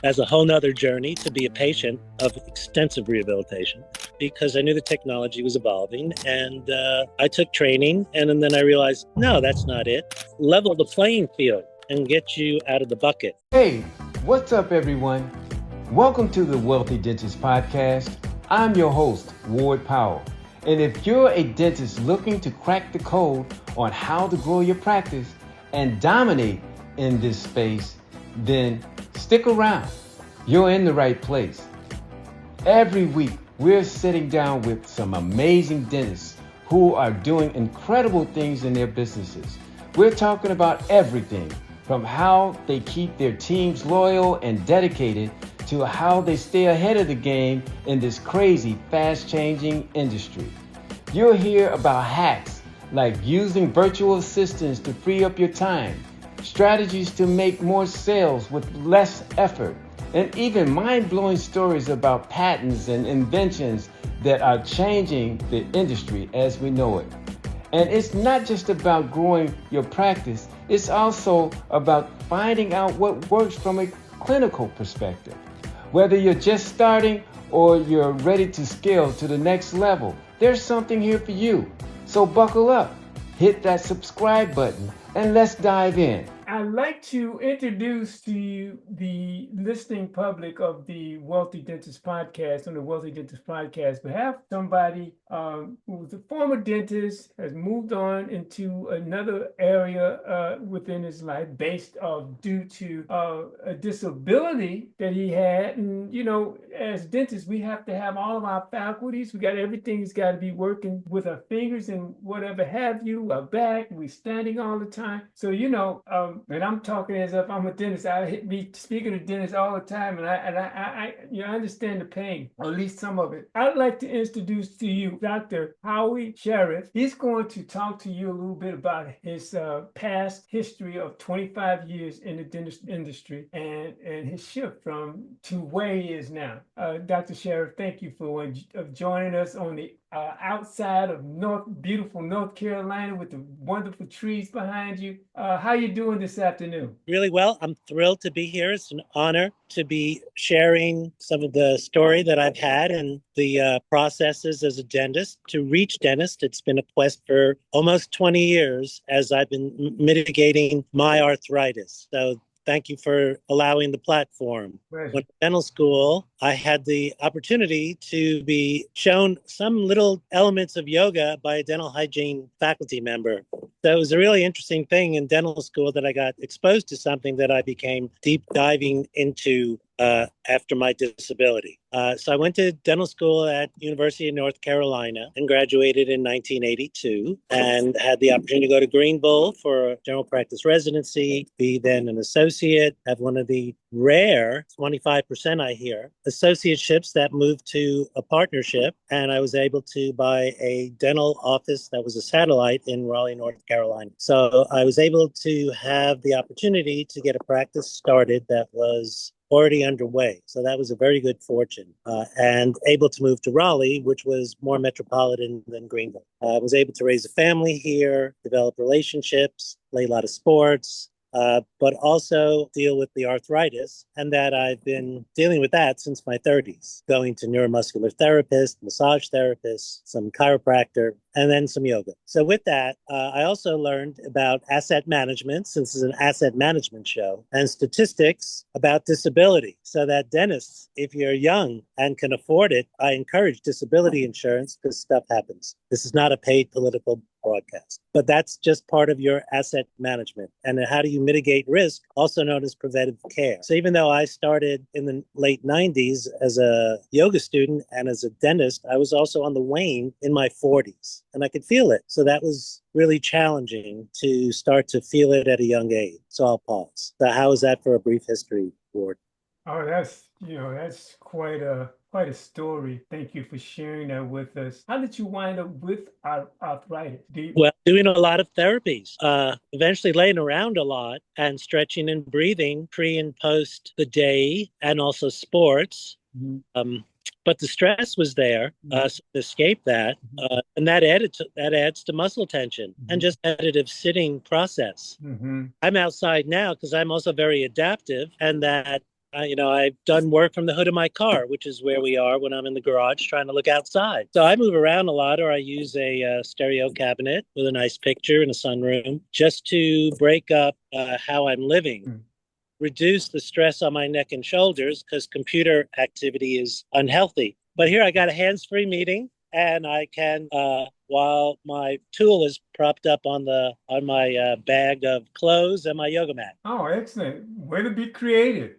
as a whole nother journey to be a patient of extensive rehabilitation because I knew the technology was evolving, and I took training, and then I realized, no, that's not it. Level the playing field and get you out of the bucket. Hey, what's up, everyone? Welcome to the Wealthy Dentist Podcast. I'm your host, Ward Powell. And if you're a dentist looking to crack the code on how to grow your practice and dominate in this space, then stick around. You're in the right place. Every week, we're sitting down with some amazing dentists who are doing incredible things in their businesses. We're talking about everything from how they keep their teams loyal and dedicated to how they stay ahead of the game in this crazy, fast-changing industry. You'll hear about hacks like using virtual assistants to free up your time, strategies to make more sales with less effort, and even mind-blowing stories about patents and inventions that are changing the industry as we know it. And it's not just about growing your practice, it's also about finding out what works from a clinical perspective. Whether you're just starting or you're ready to scale to the next level, there's something here for you. So buckle up, hit that subscribe button, and let's dive in. I'd like to introduce to you the listening public of the Wealthy Dentist Podcast. On the Wealthy Dentist Podcast, we have somebody who's a former dentist, has moved on into another area within his life based due to a disability that he had. And, you know, as dentists, we have to have all of our faculties. We got everything's got to be working with our fingers and whatever have you, our back. We standing all the time. So, you know, and I'm talking as if I'm a dentist. I be speaking to dentists all the time, and I understand the pain, or at least some of it. I'd like to introduce to you Dr. Howie Shareff. He's going to talk to you a little bit about his past history of 25 years in the dentist industry and his shift to where he is now. Dr. Shareff, thank you for joining us on the outside of beautiful North Carolina with the wonderful trees behind you. How you doing this afternoon? Really well. I'm thrilled to be here. It's an honor to be sharing some of the story that I've had and the processes as a dentist to reach dentist. It's been a quest for almost 20 years as I've been mitigating my arthritis. So thank you for allowing the platform. Right. When in dental school, I had the opportunity to be shown some little elements of yoga by a dental hygiene faculty member. So it was a really interesting thing in dental school that I got exposed to something that I became deep diving into after my disability. So I went to dental school at University of North Carolina and graduated in 1982 and had the opportunity to go to Greenville for a general practice residency, be then an associate, have one of the rare 25%, I hear, associateships that moved to a partnership. And I was able to buy a dental office that was a satellite in Raleigh, North Carolina. So I was able to have the opportunity to get a practice started that was already underway. So that was a very good fortune, and able to move to Raleigh, which was more metropolitan than Greenville. I was able to raise a family here, develop relationships, play a lot of sports, but also deal with the arthritis, and that I've been dealing with that since my 30s, going to neuromuscular therapist, massage therapist, some chiropractor, and then some yoga. So with that, I also learned about asset management, since it's an asset management show, and statistics about disability. So that dentists, if you're young and can afford it, I encourage disability insurance because stuff happens. This is not a paid political broadcast, but that's just part of your asset management. And how do you mitigate risk, also known as preventive care? So even though I started in the late 90s as a yoga student and as a dentist, I was also on the wane in my 40s. And I could feel it. So that was really challenging to start to feel it at a young age. So I'll pause. So how is that for a brief history, Ward? Oh, that's quite a story. Thank you for sharing that with us. How did you wind up with arthritis? Well, doing a lot of therapies, eventually laying around a lot and stretching and breathing pre and post the day, and also sports. Mm-hmm. But the stress was there, so to escape that, and that adds to muscle tension and just additive sitting process. I'm outside now because I'm also very adaptive, and that I've done work from the hood of my car, which is where we are when I'm in the garage trying to look outside. So I move around a lot, or I use a stereo cabinet with a nice picture and a sunroom just to break up how I'm living, reduce the stress on my neck and shoulders because computer activity is unhealthy. But here I got a hands-free meeting, and I can, while my tool is propped up on my bag of clothes and my yoga mat. Oh, excellent. Way to be creative.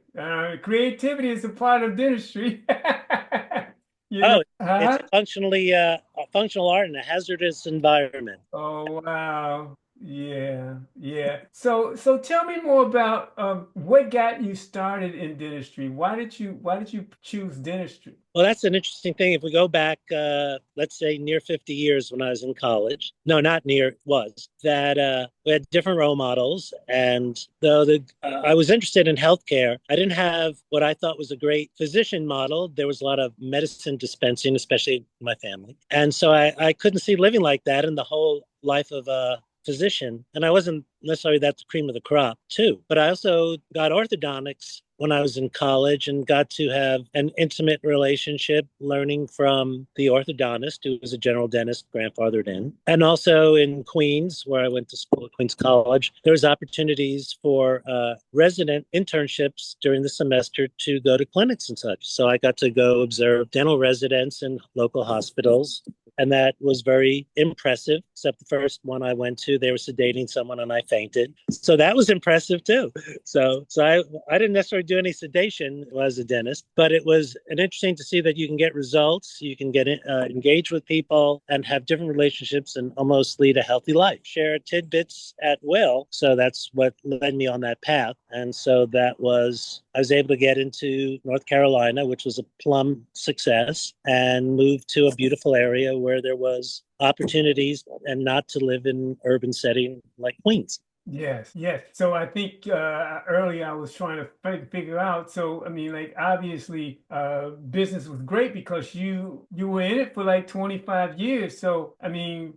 Creativity is a part of dentistry. Oh, it's Huh? functionally a functional art in a hazardous environment. Oh, wow. Yeah, yeah. So tell me more about what got you started in dentistry. Why did you choose dentistry? Well, that's an interesting thing. If we go back, let's say near 50 years when I was in college, no, not near, was that we had different role models. And though I was interested in healthcare, I didn't have what I thought was a great physician model. There was a lot of medicine dispensing, especially in my family. And so I couldn't see living like that in the whole life of a physician. And I wasn't necessarily that the cream of the crop, too. But I also got orthodontics when I was in college and got to have an intimate relationship learning from the orthodontist who was a general dentist grandfathered in. And also in Queens, where I went to school at Queens College, there was opportunities for resident internships during the semester to go to clinics and such. So I got to go observe dental residents in local hospitals. And that was very impressive, except the first one I went to, they were sedating someone and I fainted. So that was impressive too. So I didn't necessarily do any sedation as a dentist, but it was an interesting to see that you can get results, you can get engaged with people and have different relationships and almost lead a healthy life. Share tidbits at will. So that's what led me on that path. And so I was able to get into North Carolina, which was a plum success, and moved to a beautiful area where there was opportunities and not to live in urban setting like Queens. Yes, yes. So I think earlier I was trying to figure out. So I mean, like obviously, business was great because you were in it for like 25 years. So I mean,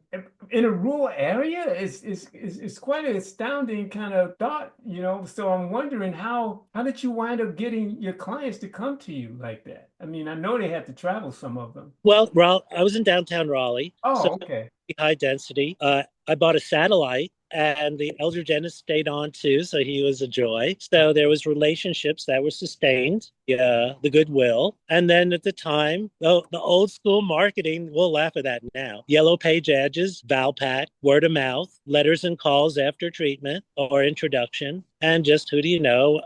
in a rural area, it's quite an astounding kind of thought, you know. So I'm wondering how did you wind up getting your clients to come to you like that? I mean, I know they had to travel, some of them. Well, I was in downtown Raleigh, so Oh, okay. high density. I bought a satellite, and the elder dentist stayed on too, so he was a joy. So there was relationships that were sustained, yeah, the goodwill. And then at the time, the old school marketing, we'll laugh at that now. Yellow page edges, Valpak, word of mouth, letters and calls after treatment or introduction, and just who do you know?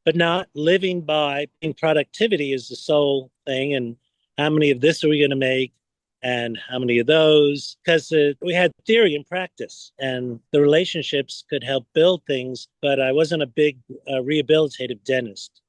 But not living by productivity is the sole thing, and how many of this are we going to make? And how many of those? Because we had theory and practice, and the relationships could help build things. But I wasn't a big rehabilitative dentist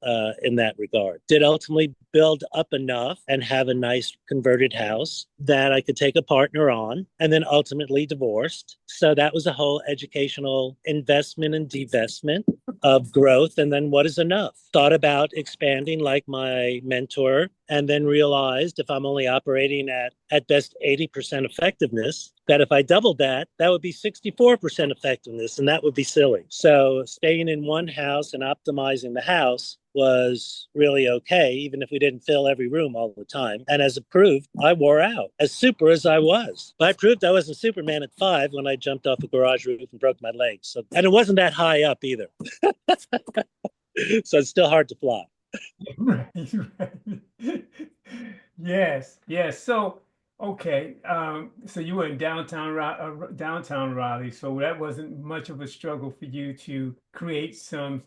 in that regard. Did ultimately build up enough and have a nice converted house that I could take a partner on, and then ultimately divorced. So that was a whole educational investment and divestment of growth. And then what is enough? Thought about expanding like my mentor, and then realized if I'm only operating at best 80% effectiveness, that if I doubled that, that would be 64% effectiveness, and that would be silly. So staying in one house and optimizing the house was really okay, even if we didn't fill every room all the time. And as it proved, I wore out, as super as I was. But I proved I wasn't Superman at 5 when I jumped off a garage roof and broke my legs. So, and it wasn't that high up either. So it's still hard to fly. Right, right. Yes, yes. So, okay. So you were in downtown Raleigh, so that wasn't much of a struggle for you to create some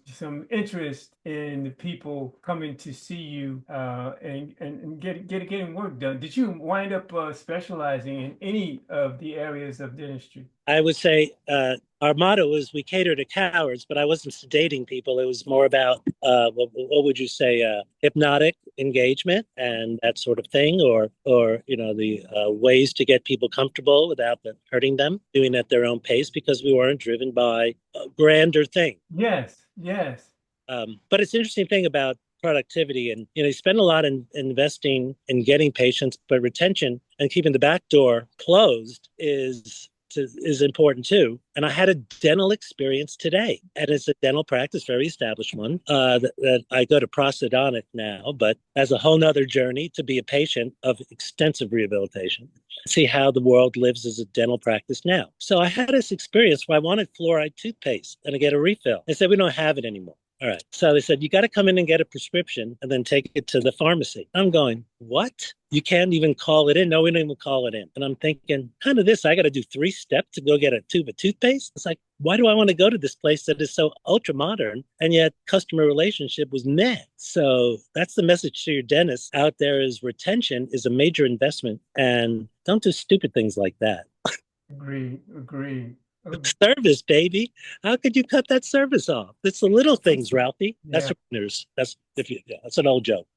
interest in the people coming to see you and getting work done. Did you wind up specializing in any of the areas of dentistry? I would say our motto was we cater to cowards, but I wasn't sedating people. It was more about what would you say, hypnotic engagement and that sort of thing, or the ways to get people comfortable without hurting them, doing it at their own pace because we weren't driven by a grander thing. Yes, yes. But it's an interesting thing about productivity, and you spend a lot in investing in getting patients, but retention and keeping the back door closed is is important too. And I had a dental experience today, and it's a dental practice, very established one. That I go to prosthodontic now, but as a whole nother journey to be a patient of extensive rehabilitation, see how the world lives as a dental practice now. So I had this experience where I wanted fluoride toothpaste and I get a refill. They said, we don't have it anymore. All right. So they said, you got to come in and get a prescription and then take it to the pharmacy. I'm going, what? You can't even call it in? No, we don't even call it in. And I'm thinking, kind of this, I got to do 3 steps to go get a tube of toothpaste. It's like, why do I want to go to this place that is so ultra modern and yet customer relationship was meh? So that's the message to your dentist out there is retention is a major investment and don't do stupid things like that. Agreed. Service, baby. How could you cut that service off? It's the little things, Ralphie. That's that's an old joke.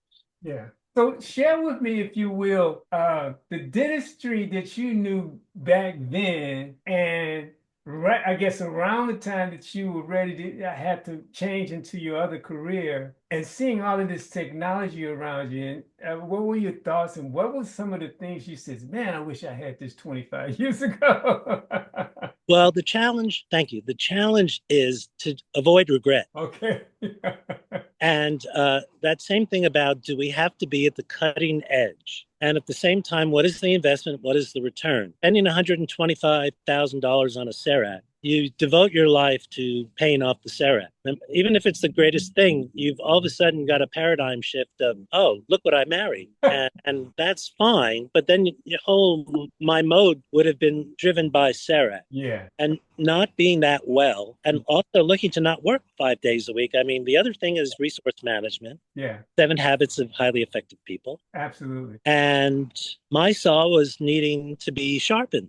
Yeah. So share with me, if you will, the dentistry that you knew back then, and right, I guess around the time that you were ready to had to change into your other career, and seeing all of this technology around you. And what were your thoughts, and what were some of the things you said, man, I wish I had this 25 years ago? Well, the challenge, thank you. The challenge is to avoid regret. Okay. And that same thing about, do we have to be at the cutting edge? And at the same time, what is the investment? What is the return? Spending $125,000 on a CERAC, you devote your life to paying off the CERAC. And even if it's the greatest thing, you've all of a sudden got a paradigm shift of, oh, look what I married. And that's fine. But then my mode would have been driven by CERAC. Yeah. And not being that well, and also looking to not work 5 days a week. I mean, the other thing is resource management. Yeah. 7 Habits of Highly Effective People. Absolutely. And my saw was needing to be sharpened.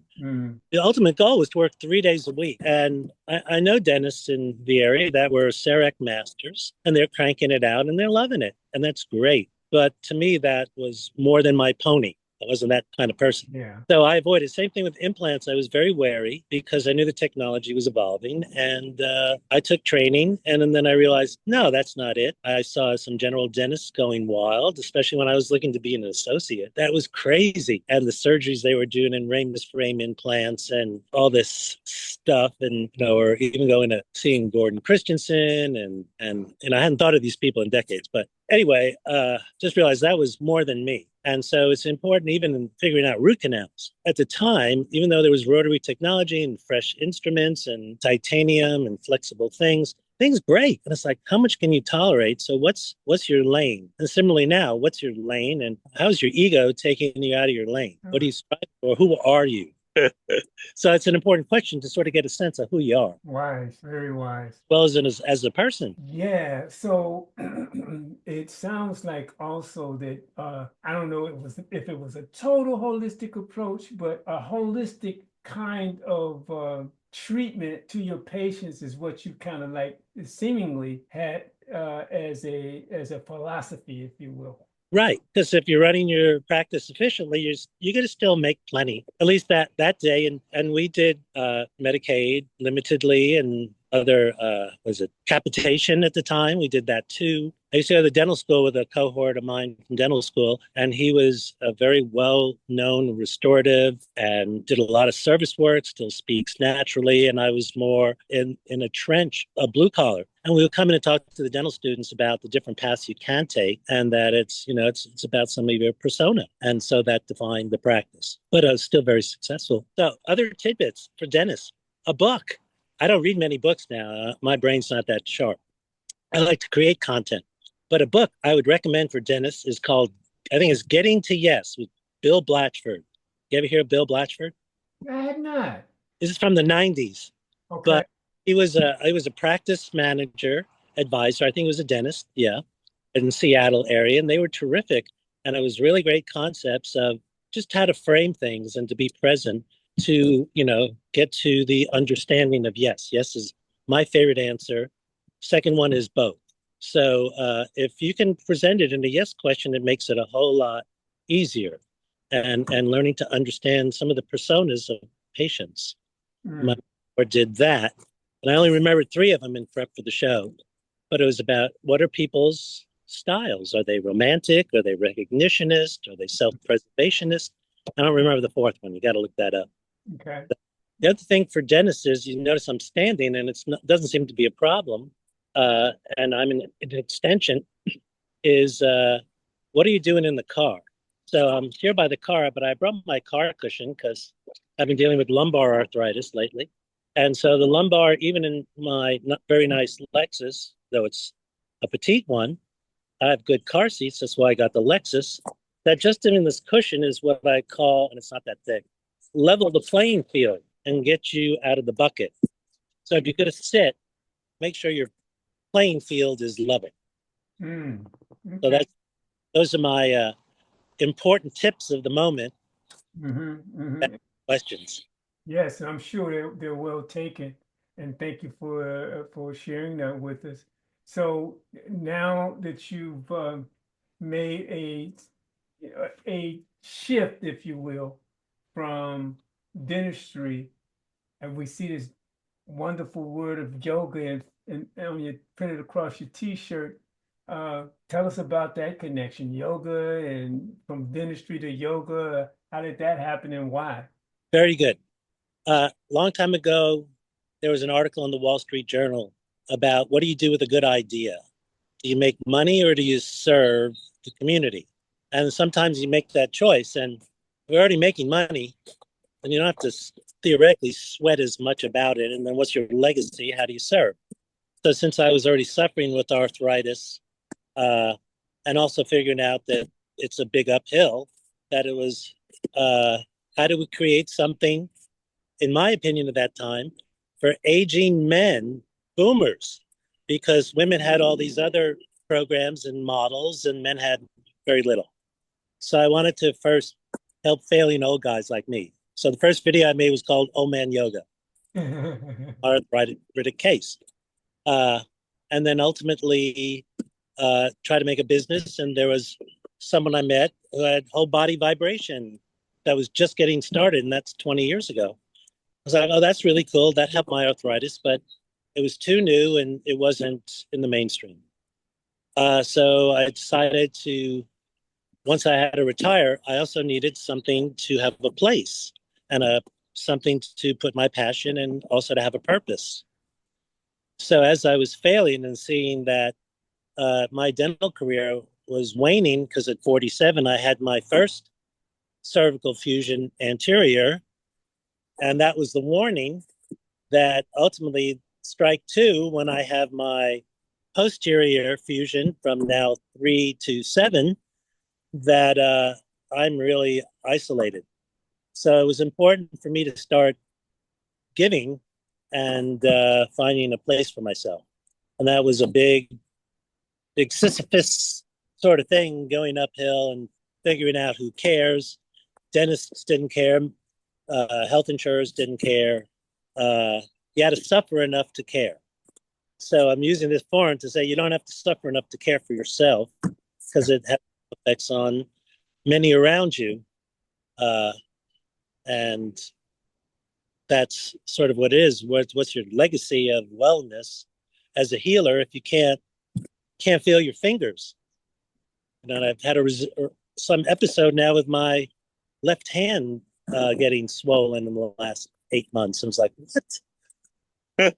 The ultimate goal was to work 3 days a week. And I know dentists in the area that were CEREC masters, and they're cranking it out and they're loving it. And that's great. But to me, that was more than my pony. I wasn't that kind of person. Yeah. So I avoided. Same thing with implants. I was very wary because I knew the technology was evolving, and I took training, and then I realized, no, that's not it. I saw some general dentists going wild, especially when I was looking to be an associate. That was crazy. And the surgeries they were doing in ramus frame implants and all this stuff, and or even going to seeing Gordon Christensen, and I hadn't thought of these people in decades. But anyway, just realized that was more than me. And so it's important even in figuring out root canals. At the time, even though there was rotary technology and fresh instruments and titanium and flexible things break. And it's like, how much can you tolerate? So what's your lane? And similarly now, what's your lane? And how's your ego taking you out of your lane? What do you strive for? Who are you? So it's an important question to sort of get a sense of who you are. Wise, very wise. Well, as a person. Yeah. So it sounds like also that I don't know if it was a total holistic approach, but a holistic kind of treatment to your patients is what you kind of like seemingly had as a philosophy, if you will. Right, because if you're running your practice efficiently, you're going to still make plenty. At least that day, and we did Medicaid limitedly and other was it capitation at the time. We did that too. I used to go to the dental school with a cohort of mine from dental school, and he was a very well-known restorative and did a lot of service work, still speaks naturally, and I was more in a trench, a blue collar. And we would come in and talk to the dental students about the different paths you can take, and that it's about some of your persona. And so that defined the practice. But I was still very successful. So other tidbits for dentists, a book. I don't read many books now. My brain's not that sharp. I like to create content. But a book I would recommend for dentists is called, I think it's Getting to Yes with Bill Blatchford. You ever hear of Bill Blatchford? I had not. This is from the 90s. Okay. But he was a practice manager, advisor. I think he was a dentist, in Seattle area. And they were terrific. And it was really great concepts of just how to frame things and to be present to, get to the understanding of yes. Yes is my favorite answer. Second one is both. So if you can present it in a yes question, it makes it a whole lot easier. And learning to understand some of the personas of patients. My mentor did that. And I only remembered 3 of them in prep for the show. But it was about, what are people's styles? Are they romantic? Are they recognitionist? Are they self-preservationist? I don't remember the 4th one. You got to look that up. Okay. The other thing for dentists is you notice I'm standing and doesn't seem to be a problem. And I'm in an extension is what are you doing in the car? So I'm here by the car, but I brought my car cushion because I've been dealing with lumbar arthritis lately. And so the lumbar, even in my not very nice Lexus, though it's a petite one, I have good car seats. That's why I got the Lexus. That just in this cushion is what I call, and it's not that thick, level the playing field and get you out of the bucket. So if you're going to sit, make sure your playing field is level. Mm. So Okay. those are my important tips of the moment. Questions. Yes, I'm sure they're well taken, and thank you for sharing that with us. So now that you've made a shift, if you will, from dentistry, and we see this wonderful word of yoga and on your printed across your T-shirt. Tell us about that connection, yoga, and from dentistry to yoga. How did that happen and why? Very good. Long time ago, there was an article in the Wall Street Journal about what do you do with a good idea? Do you make money or do you serve the community? And sometimes you make that choice, and we're already making money, and you don't have to theoretically sweat as much about it. And then what's your legacy? How do you serve? So since I was already suffering with arthritis, and also figuring out that it's a big uphill, that it was how do we create something, in my opinion at that time, for aging men, boomers, because women had all these other programs and models and men had very little. So I wanted to first help failing old guys like me. So the first video I made was called Old Man Yoga, arthritic case. And then ultimately try to make a business. And there was someone I met who had whole body vibration that was just getting started. And that's 20 years ago. I was like, oh, that's really cool. That helped my arthritis, but it was too new and it wasn't in the mainstream. So I decided to, once I had to retire, I also needed something to have a place and something to put my passion and also to have a purpose. So as I was failing and seeing that my dental career was waning, because at 47, I had my first cervical fusion anterior, and that was the warning that ultimately strike two, when I have my posterior fusion from now 3 to 7, that I'm really isolated. So it was important for me to start giving and finding a place for myself. And that was a big Sisyphus sort of thing, going uphill and figuring out who cares. Dentists didn't care. Health insurers didn't care. You had to suffer enough to care. So I'm using this forum to say you don't have to suffer enough to care for yourself, because it has effects on many around you. And that's sort of what it is. What's your legacy of wellness as a healer if you can't feel your fingers? And I've had some episode now with my left hand getting swollen in the last 8 months. I was like, what?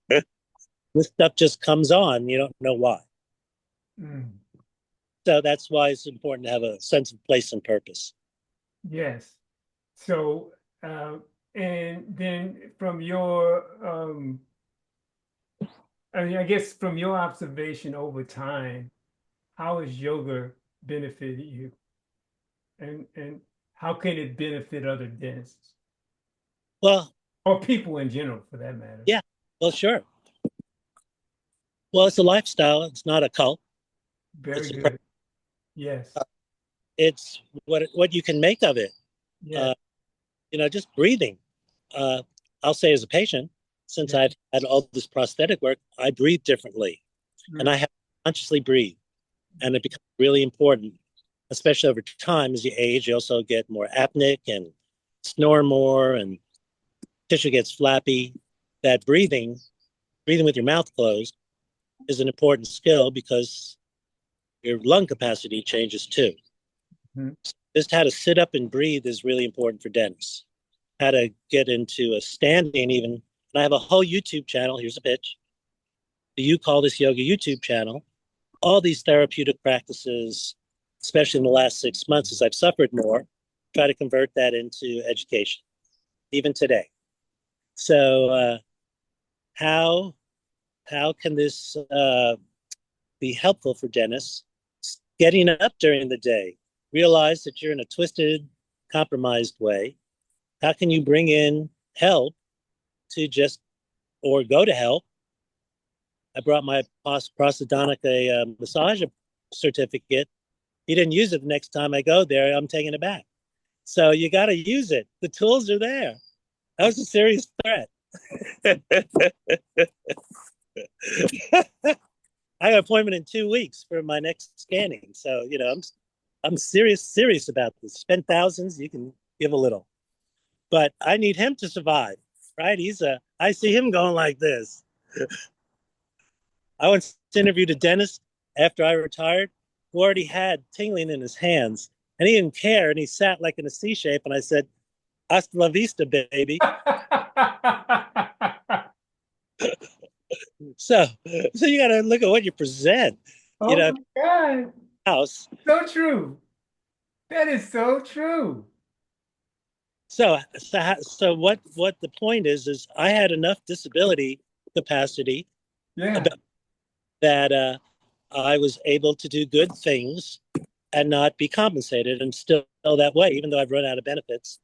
This stuff just comes on. You don't know why. Mm. So that's why it's important to have a sense of place and purpose. Yes. So, and then from your, I guess from your observation over time, how has yoga benefited you? And how can it benefit other dentists Well, or people in general, for that matter? yeah, well, sure. Well, it's a lifestyle. It's not a cult. Very It's good. Yes. it's what you can make of it. Yeah. Just breathing. I'll say as a patient, since I've had all this prosthetic work, I breathe differently, and I have to consciously breathe, and it becomes really important, especially over time as you age. You also get more apneic and snore more, and tissue gets flappy. That breathing with your mouth closed, is an important skill because your lung capacity changes too. Mhm. Just how to sit up and breathe is really important for dentists. how to get into a standing even. And I have a whole YouTube channel. Here's a pitch. The You Call This Yoga YouTube channel. All these therapeutic practices, especially in the last 6 months as I've suffered more, try to convert that into education, even today. So how can this be helpful for dentists? Getting up during the day, realize that you're in a twisted, compromised way. How can you bring in help to just, or go to help? I brought my prosthodontic a massage certificate. He didn't use it. The next time I go there, I'm taking it back. So you got to use it. The tools are there. That was a serious threat. I got an appointment in 2 weeks for my next scanning. So, I'm serious about this. Spend thousands, you can give a little. But I need him to survive, right? I see him going like this. I once interviewed a dentist after I retired who already had tingling in his hands, and he didn't care, and he sat like in a C shape, and I said, hasta la vista, baby. So you got to look at what you present. Oh my God. House. So true. That is so true. So what the point is I had enough disability capacity that I was able to do good things and not be compensated, and still that way, even though I've run out of benefits.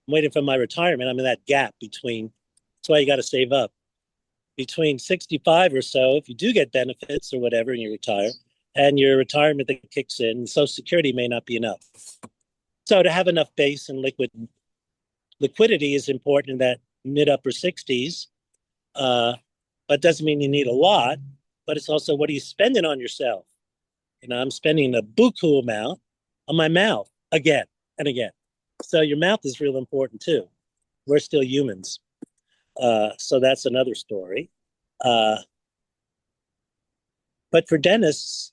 I'm waiting for my retirement. I'm in that gap between. That's why you got to save up. Between 65 or so, if you do get benefits or whatever and you retire, and your retirement that kicks in, Social Security may not be enough. So to have enough base and liquidity is important in that mid-upper 60s, but doesn't mean you need a lot, but it's also what are you spending on yourself? I'm spending a buku amount on my mouth again and again. So your mouth is real important too. We're still humans. So that's another story. But for dentists,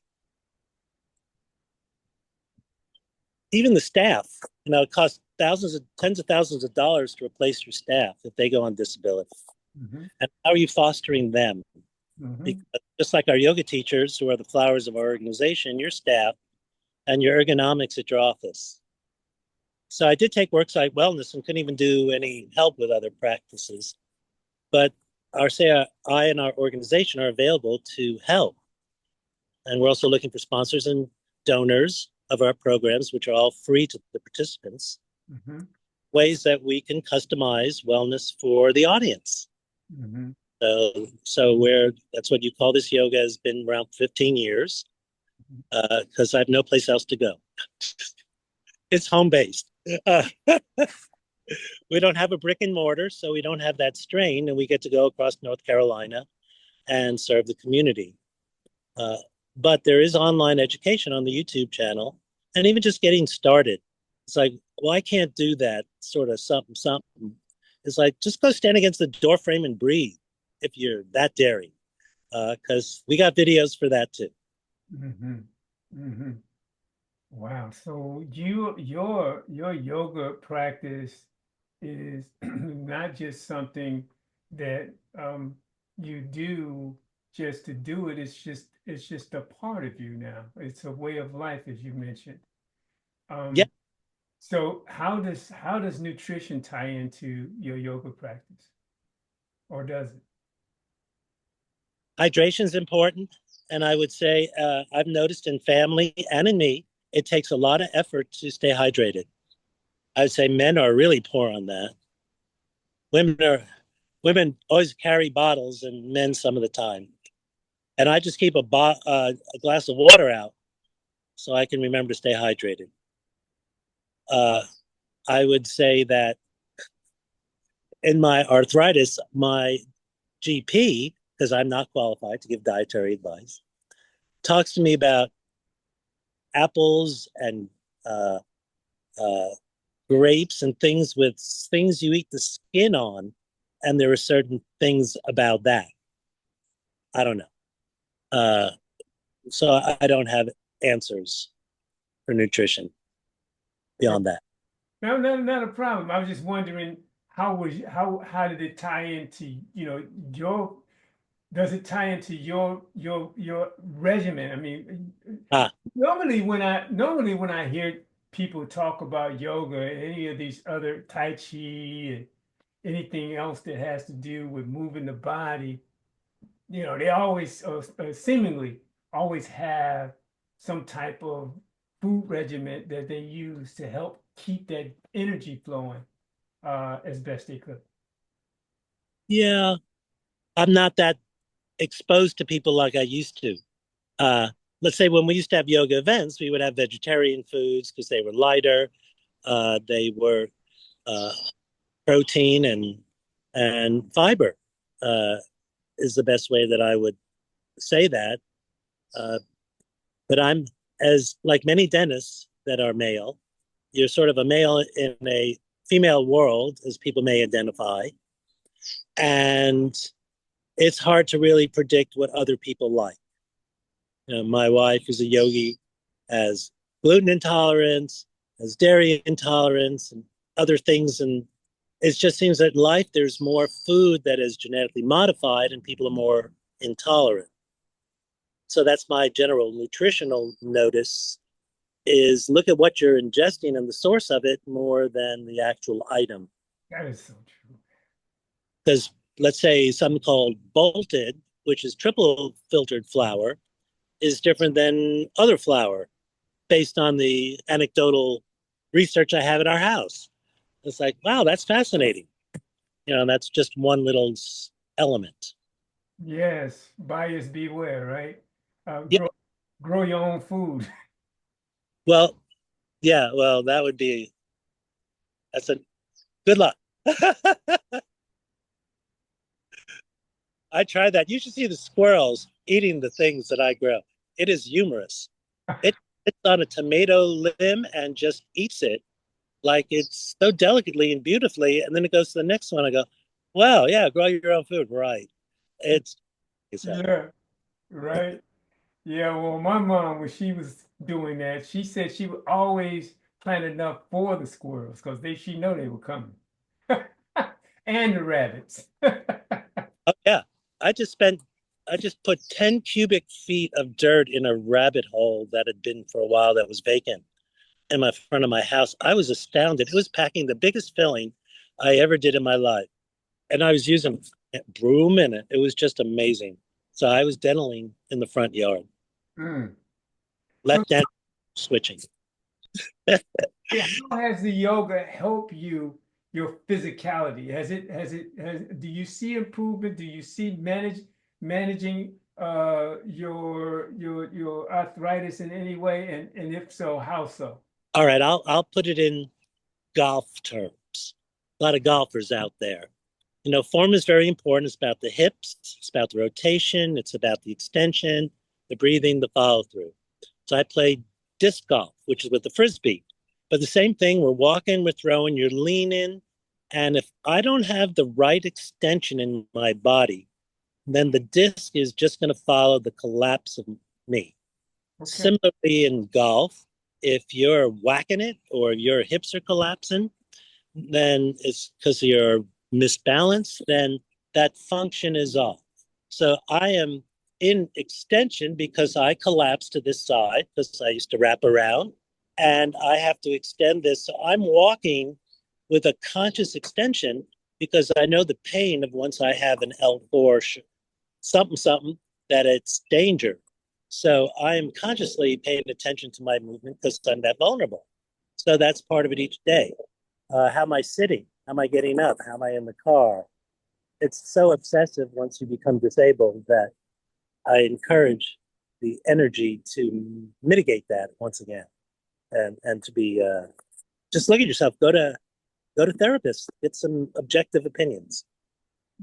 even the staff, it costs tens of thousands of dollars to replace your staff if they go on disability. Mm-hmm. And how are you fostering them? Mm-hmm. Because just like our yoga teachers, who are the flowers of our organization, your staff and your ergonomics at your office. So I did take worksite wellness and couldn't even do any help with other practices. But I and our organization are available to help. And we're also looking for sponsors and donors of our programs, which are all free to the participants, mm-hmm. ways that we can customize wellness for the audience. Mm-hmm. So that's what You Call This Yoga has been around 15 years, because I have no place else to go. It's home-based. We don't have a brick and mortar, so we don't have that strain, and we get to go across North Carolina and serve the community. But there is online education on the YouTube channel, and even just getting started. It's like, well, I can't do that sort of something. It's like, just go stand against the door frame and breathe if you're that daring, because we got videos for that too. Mm-hmm. Mm-hmm. Wow. So your yoga practice is not just something that you do just to do it. It's just a part of you now. It's a way of life, as you mentioned. Yeah. So how does nutrition tie into your yoga practice, or does it? Hydration is important, and I would say I've noticed in family and in me, it takes a lot of effort to stay hydrated. I would say men are really poor on that. Women always carry bottles, and men some of the time. And I just keep a glass of water out so I can remember to stay hydrated. I would say that in my arthritis, my GP, because I'm not qualified to give dietary advice, talks to me about apples and grapes and things you eat the skin on, and there are certain things about that. I don't know. So I don't have answers for nutrition beyond that. No, not a problem. I was just wondering how did it tie into, your does it tie into your regimen? I mean, Ah, normally when I hear people talk about yoga and any of these other Tai Chi and anything else that has to do with moving the body, they always seemingly always have some type of food regimen that they use to help keep that energy flowing as best they could. yeah, I'm not that exposed to people like I used to. Uh, let's say when we used to have yoga events, we would have vegetarian foods because they were lighter. They were uh, protein and fiber uh, is the best way that I would say that. Uh, but I'm as like many dentists that are male. You're sort of a male in a female world, as people may identify, and it's hard to really predict what other people like. My wife is a yogi, has gluten intolerance, has dairy intolerance, and other things. And it just seems that in life there's more food that is genetically modified, and people are more intolerant. So that's my general nutritional notice: is look at what you're ingesting and the source of it more than the actual item. That is so true. Because let's say something called bolted, which is triple filtered flour, is different than other flour based on the anecdotal research I have at our house. It's like, wow, that's fascinating. That's just one little element. Yes, buyers beware, right? Uh, Yeah. grow grow your own food. Well, yeah. Well, that's a good luck. I tried that. You should see the squirrels eating the things that I grow. It is humorous. It sits on a tomato limb and just eats it like it's so delicately and beautifully. And then it goes to the next one. I go, wow, yeah, grow your own food. Right. It's that. Yeah, right. Yeah, well, my mom, when she was doing that, she said she would always plant enough for the squirrels because she know they were coming. And the rabbits. Oh, yeah. I just spent, I just put 10 cubic feet of dirt in a rabbit hole that had been for a while that was vacant in my front of my house. I was astounded. It was packing the biggest filling I ever did in my life. And I was using a broom in it. It was just amazing. So I was dentaling in the front yard, Mm. So, left dent switching. yeah, how has the yoga helped your physicality? Do you see improvement? Do you see managing your arthritis in any way? And if so, how so? All right, I'll put it in golf terms. A lot of golfers out there. Form is very important. It's about the hips, it's about the rotation, it's about the extension, the breathing, the follow through. So I played disc golf, which is with the frisbee. But the same thing, we're walking, we're throwing, you're leaning. And if I don't have the right extension in my body, then the disc is just going to follow the collapse of me. Okay. Similarly, in golf, if you're whacking it or your hips are collapsing, then it's because you're misbalanced, then that function is off. So I am in extension because I collapsed to this side because I used to wrap around and I have to extend this. So I'm walking with a conscious extension because I know the pain of once I have an L4 something, something, that it's danger. So I am consciously paying attention to my movement because I'm that vulnerable. So that's part of it each day. How am I sitting? How am I getting up? How am I in the car? It's so obsessive once you become disabled that I encourage the energy to mitigate that once again, and to be just look at yourself. Go to therapists. Get some objective opinions.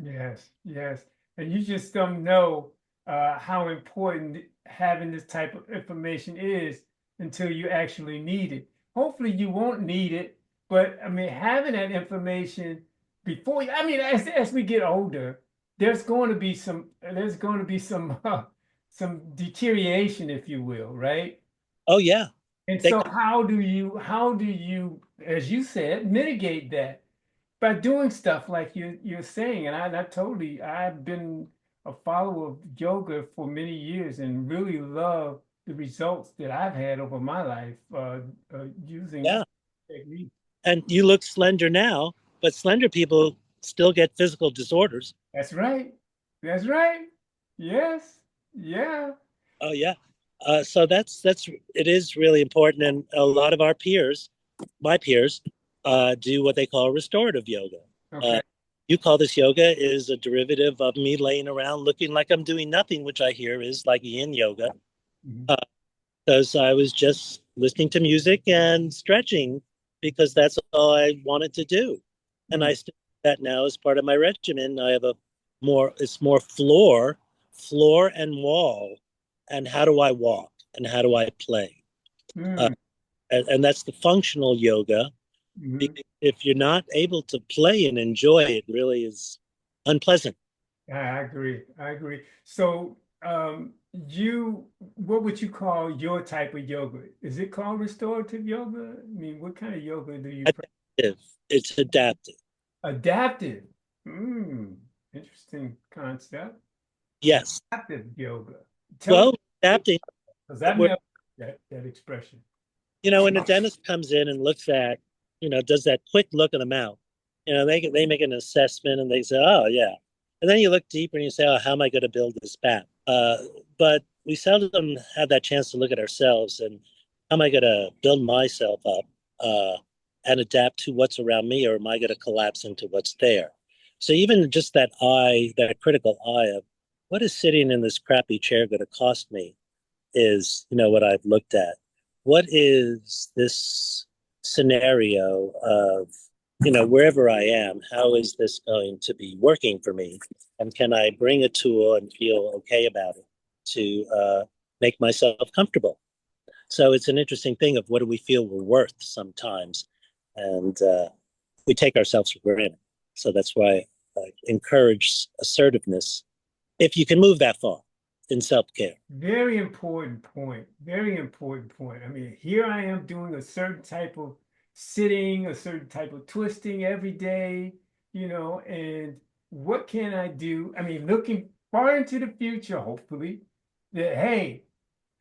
Yes, yes. And you just don't know how important having this type of information is until you actually need it. Hopefully you won't need it, but I mean having that information before I mean as we get older, there's going to be some some deterioration, if you will, right? Oh yeah, And They so how do you, as you said, mitigate that by doing stuff like you're saying? And I've been a follower of yoga for many years and really love the results that I've had over my life using yeah, technique. and you look slender now, but slender people still get physical disorders. That's right. That's right. Yes. Yeah. Oh yeah. So that's it is really important, and a lot of our peers, my peers, do what they call restorative yoga. Uh, Okay. you call this yoga is a derivative of me laying around looking like I'm doing nothing, which I hear is like yin yoga. Mhm. Uh, because I was just listening to music and stretching because that's all I wanted to do, and Mm. I still do that now as part of my regimen. I have it's more floor and wall, and how do I walk and how do I play, uh, Mm. and that's the functional yoga. Mhm. Because if you're not able to play and enjoy it, really is unpleasant. I agree. I agree. So, what would you call your type of yoga? Is it called restorative yoga? I mean, what kind of yoga do you practice? Adaptive. It's adaptive. Adaptive. Mm, interesting concept. Yes. Adaptive yoga. Tell me, Well, adapting. because I've Where never heard that expression. when a dentist comes in and looks at, does that quick look in the mouth, they make an assessment and they say, oh yeah, and then you look deeper and you say, oh, how am I going to build this back? But we seldom have that chance to look at ourselves and how am I going to build myself up uh, and adapt to what's around me, or am I going to collapse into what's there? So even just that critical eye of what is sitting in this crappy chair going to cost me is, what I've looked at. What is this scenario of, wherever I am, how is this going to be working for me? And can I bring a tool and feel okay about it to make myself comfortable? So it's an interesting thing of what do we feel we're worth sometimes. And we take ourselves for granted. So that's why I encourage assertiveness if you can move that far in self care. Very important point. Very important point. I mean, here I am doing a certain type of sitting, a certain type of twisting every day, and what can I do? I mean, looking far into the future, hopefully, that hey,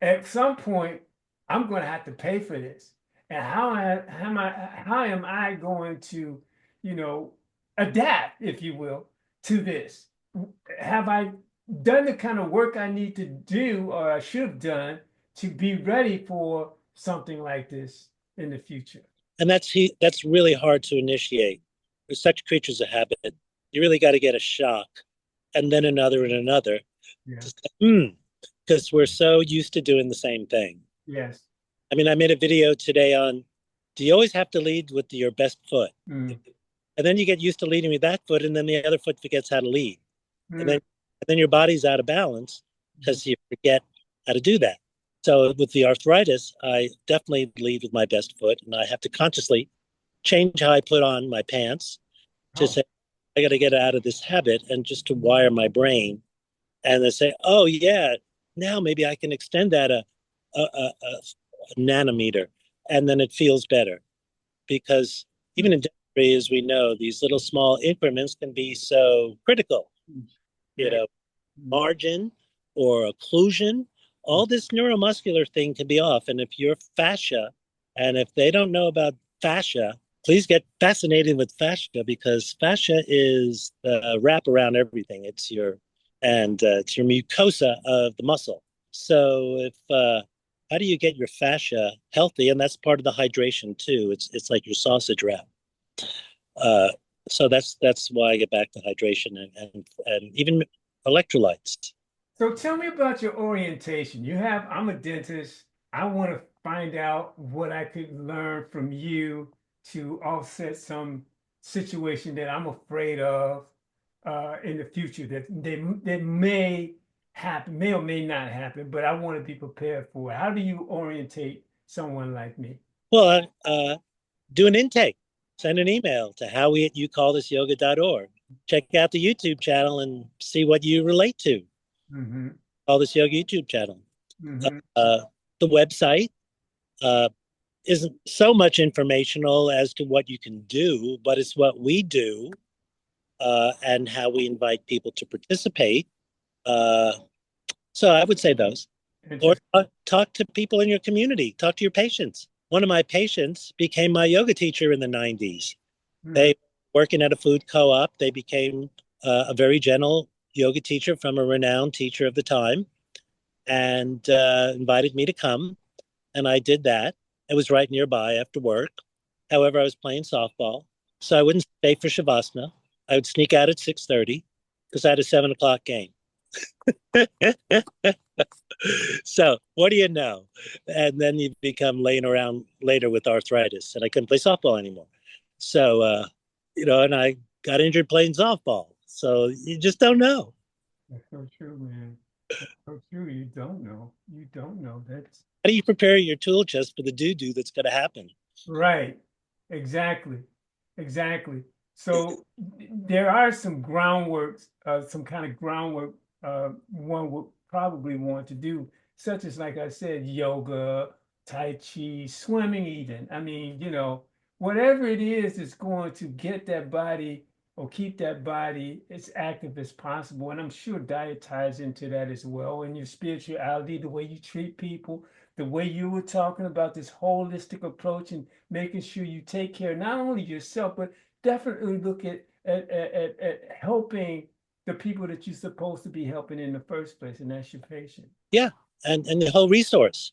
at some point, I'm going to have to pay for this. And how am I going to, you know, adapt, if you will, to this? Have I done the kind of work I need to do or I should have done to be ready for something like this in the future? And that's really hard to initiate. We're such creatures of habit. You really got to get a shock, and then another and another Yeah. to say, because we're so used to doing the same thing. Yes. I mean, I made a video today on, do you always have to lead with your best foot? Mm. And then you get used to leading with that foot, and then the other foot forgets how to lead, and Mm. then your body's out of balance because you forget how to do that. So with the arthritis, I definitely lead with my best foot, and I have to consciously change how I put on my pants to Oh. say, I got to get out of this habit, and just to wire my brain and then say, oh, yeah, now maybe I can extend that a nanometer, and then it feels better. Because even in dentistry, as we know, these little small increments can be so critical, you Yeah. know, margin or occlusion. All this neuromuscular thing can be off. And if you're fascia, and if they don't know about fascia, please get fascinated with fascia, because fascia is the wrap around everything. It's your mucosa of the muscle. So if how do you get your fascia healthy? And that's part of the hydration too. It's like your sausage wrap. Uh, so that's why I get back to hydration and even electrolytes. So tell me about your orientation. I'm a dentist. I want to find out what I could learn from you to offset some situation that I'm afraid of in the future that may happen, may or may not happen, but I want to be prepared for it. How do you orientate someone like me? Well, do an intake. Send an email to howie at yourcallthisyoga.org. Check out the YouTube channel and see what you relate to. Hmm. Call This Yoga YouTube channel. Hmm. Uh, the website, uh, isn't so much informational as to what you can do, but it's what we do and how we invite people to participate. Uh, so I would say those. Or Interesting. talk to people in your community, talk to your patients. One of my patients became my yoga teacher in the 90s. Hmm. They working at a food co-op. They became a very gentle yoga teacher from a renowned teacher of the time and invited me to come. And I did that. It was right nearby after work. However, I was playing softball, so I wouldn't stay for Shavasana. I would sneak out at 6:30 because I had a 7 o'clock game. So what do you know? And then you become laying around later with arthritis, and I couldn't play softball anymore. So and I got injured playing softball. So you just don't know. That's so true, man. That's so true. You don't know. You don't know. That's How do you prepare your tool chest for the doo-doo that's going to happen? right. Exactly. Exactly. So there are some groundwork, some kind of groundwork one would probably want to do, such as, like I said, yoga, Tai Chi, swimming, even. I mean, whatever it is that's going to get that body or keep that body as active as possible. And I'm sure diet ties into that as well. And your spirituality, the way you treat people, the way you were talking about this holistic approach and making sure you take care not only yourself, but definitely look at helping the people that you're supposed to be helping in the first place, and that's your patient. Yeah, and the whole resource,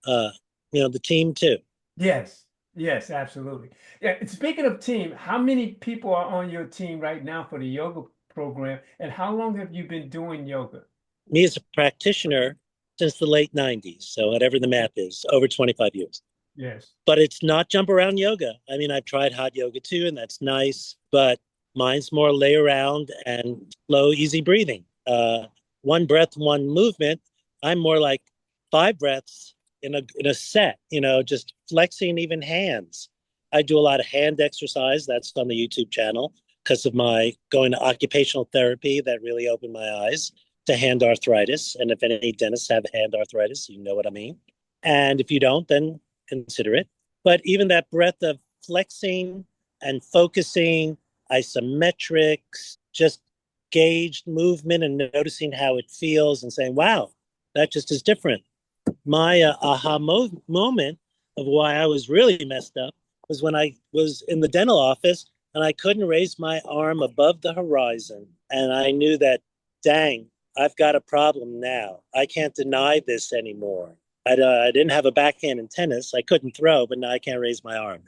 uh, the team too. Yes, yes, absolutely. Yeah. And speaking of team, how many people are on your team right now for the yoga program, and how long have you been doing yoga? Me as a practitioner since the late 90s, so whatever the math is, over 25 years. Yes. But it's not jump around yoga. I mean, I've tried hot yoga too, and that's nice, but mine's more lay around and slow, easy breathing. One breath, one movement. I'm more like 5 breaths in a set, just flexing even hands. I do a lot of hand exercise. That's on the YouTube channel because of my going to occupational therapy that really opened my eyes to hand arthritis. And if any dentists have hand arthritis, you know what I mean. And if you don't, then consider it. But even that breath of flexing and focusing, isometrics, just gauged movement and noticing how it feels and saying, wow, that just is different. My moment of why I was really messed up was when I was in the dental office and I couldn't raise my arm above the horizon. And I knew that, dang, I've got a problem now. I can't deny this anymore. I didn't have a backhand in tennis. I couldn't throw, but now I can't raise my arm.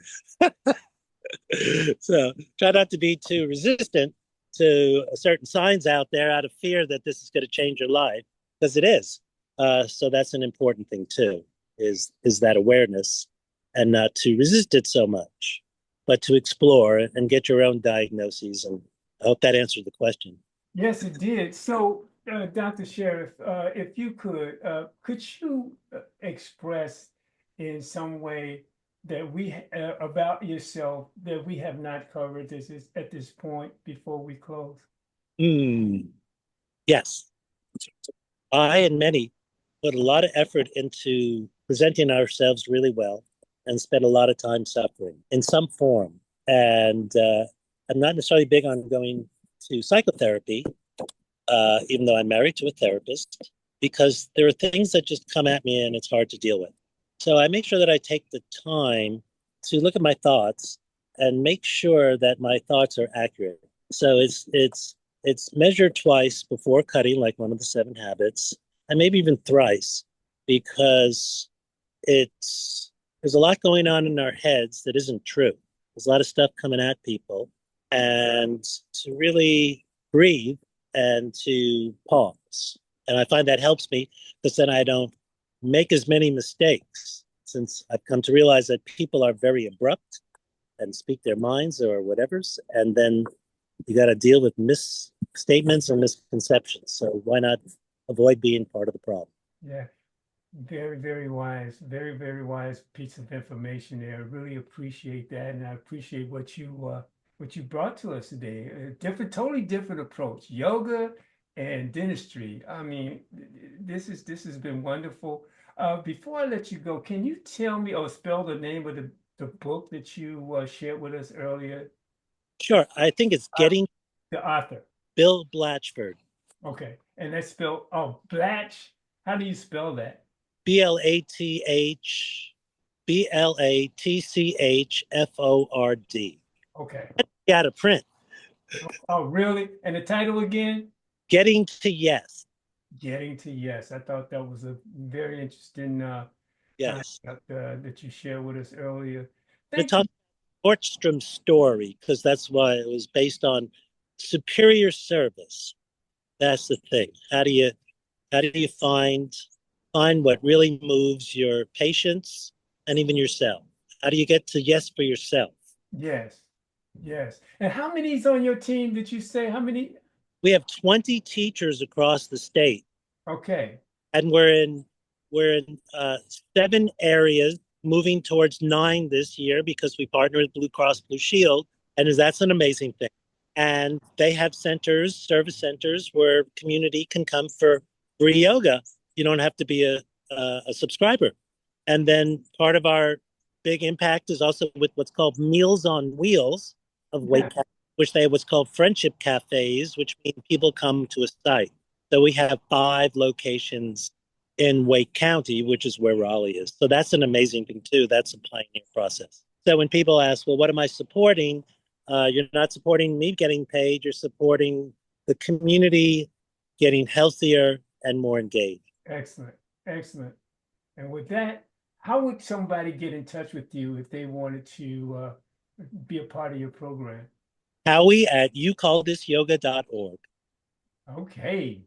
So try not to be too resistant to certain signs out there out of fear that this is going to change your life, because it is. So that's an important thing too, is that awareness and not to resist it so much, but to explore and get your own diagnoses. And I hope that answered the question. Yes, it did. So, Dr. Sheriff, if you could you express in some way that about yourself that we have not covered at this point before we close? Mm, yes, I and many put a lot of effort into presenting ourselves really well and spent a lot of time suffering in some form. And I'm not necessarily big on going to psychotherapy, even though I'm married to a therapist, because there are things that just come at me and it's hard to deal with. So I make sure that I take the time to look at my thoughts and make sure that my thoughts are accurate. So it's measured twice before cutting, like one of the 7 habits, and maybe even thrice, because it's there's a lot going on in our heads that isn't true. There's a lot of stuff coming at people, and to really breathe and to pause. And I find that helps me because then I don't make as many mistakes, since I've come to realize that people are very abrupt and speak their minds or whatever's, and then you got to deal with misstatements or misconceptions. So why not avoid being part of the problem? Yeah, very, very wise, very, very wise piece of information there. I really appreciate that, and I appreciate what you brought to us today. A different, totally different approach, yoga and dentistry. I mean, this has been wonderful. Before I let you go, can you tell me or spell the name of the book that you shared with us earlier? Sure. I think it's Getting The author. Bill Blatchford. Okay. And that's spelled, Blatch. How do you spell that? Blatchford. Okay. Out of print. Oh, really? And the title again? Getting to Yes. Getting to Yes. I thought that was a very interesting Yes. concept that you shared with us earlier. To Thank you. talk Nordstrom's story, because that's why it was based on superior service. That's the thing. How do you find what really moves your patients and even yourself? How do you get to yes for yourself? Yes. Yes. And how many's on your team did you say? How many? We have 20 teachers across the state, Okay. and we're in 7 areas, moving towards 9 this year because we partner with Blue Cross Blue Shield, and that's an amazing thing. And they have centers, service centers, where community can come for free yoga. You don't have to be a subscriber. And then part of our big impact is also with what's called Meals on Wheels of Yeah. Wake, which they what's called friendship cafes, which mean people come to a site. So we have 5 locations in Wake County, which is where Raleigh is. So that's an amazing thing too. That's a pioneer process. So when people ask, well, what am I supporting? You're not supporting me getting paid. You're supporting the community getting healthier and more engaged. Excellent. Excellent. And with that, how would somebody get in touch with you if they wanted to be a part of your program? Howie at youcallthisyoga.org. Okay.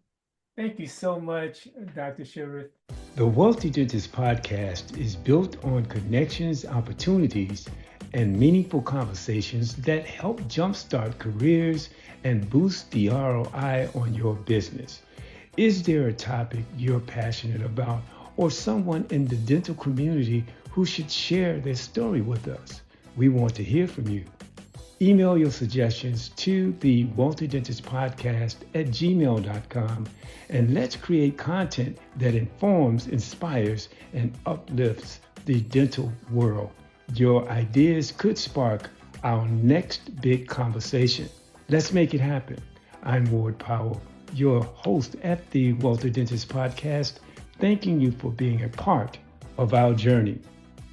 Thank you so much, Dr. Shareff. The Wealthy Dentist podcast is built on connections, opportunities, and meaningful conversations that help jumpstart careers and boost the ROI on your business. Is there a topic you're passionate about or someone in the dental community who should share their story with us? We want to hear from you. Email your suggestions to the Wealthy Dentist Podcast at gmail.com, and let's create content that informs, inspires, and uplifts the dental world. Your ideas could spark our next big conversation. Let's make it happen. I'm Ward Powell, your host at the Wealthy Dentist Podcast, thanking you for being a part of our journey.